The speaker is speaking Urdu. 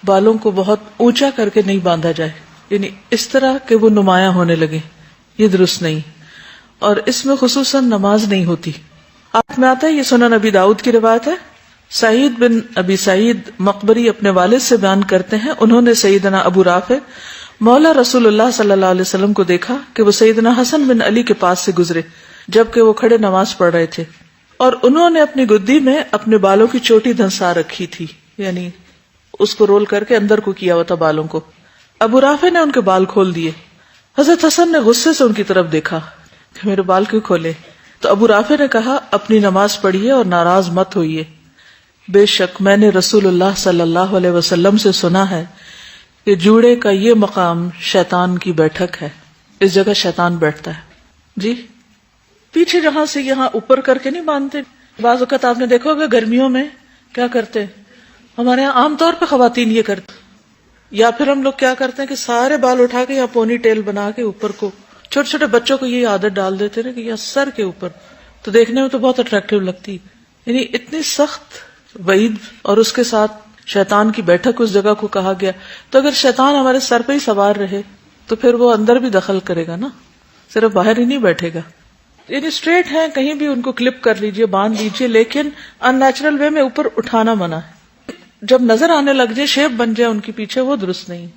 بالوں کو بہت اونچا کر کے نہیں باندھا جائے، یعنی اس طرح کہ وہ نمایاں ہونے لگے، یہ درست نہیں. اور اس میں خصوصاً نماز نہیں ہوتی. آپ میں آتا ہے، یہ سنن نبی داؤد کی روایت ہے. سعید بن ابی سعید مقبری اپنے والد سے بیان کرتے ہیں، انہوں نے سیدنا ابو رافع مولا رسول اللہ صلی اللہ علیہ وسلم کو دیکھا کہ وہ سیدنا حسن بن علی کے پاس سے گزرے جبکہ وہ کھڑے نماز پڑھ رہے تھے، اور انہوں نے اپنی گدی میں اپنے بالوں کی چوٹی دھنسا رکھی تھی، یعنی اس کو رول کر کے اندر کو کیا ہوا تھا بالوں کو. ابو رافع نے ان کے بال کھول دیے. حضرت حسن نے غصے سے ان کی طرف دیکھا کہ میرے بال کیوں کھولے؟ تو ابو رافع نے کہا، اپنی نماز پڑھیے اور ناراض مت ہوئیے. بے شک میں نے رسول اللہ صلی اللہ علیہ وسلم سے سنا ہے کہ جوڑے کا یہ مقام شیطان کی بیٹھک ہے، اس جگہ شیطان بیٹھتا ہے. جی پیچھے جہاں سے یہاں اوپر کر کے نہیں باندھتے. بعض اوقات آپ نے دیکھا ہوگا گرمیوں میں کیا کرتے، ہمارے یہاں عام طور پہ خواتین یہ کرتے، یا پھر ہم لوگ کیا کرتے ہیں کہ سارے بال اٹھا کے یا پونی ٹیل بنا کے اوپر کو، چھوٹے چھوٹے بچوں کو یہ عادت ڈال دیتے نا کہ یا سر کے اوپر، تو دیکھنے میں تو بہت اٹریکٹیو لگتی. یعنی اتنی سخت وعید، اور اس کے ساتھ شیطان کی بیٹھک اس جگہ کو کہا گیا. تو اگر شیطان ہمارے سر پہ ہی سوار رہے تو پھر وہ اندر بھی دخل کرے گا نا، صرف باہر ہی نہیں بیٹھے گا. یعنی اسٹریٹ ہیں، کہیں بھی ان کو کلپ کر لیجئے، باندھ لیجئے، لیکن ان نیچرل وے میں اوپر اٹھانا منع ہے. جب نظر آنے لگ جائے، شیپ بن جائے ان کی پیچھے، وہ درست نہیں.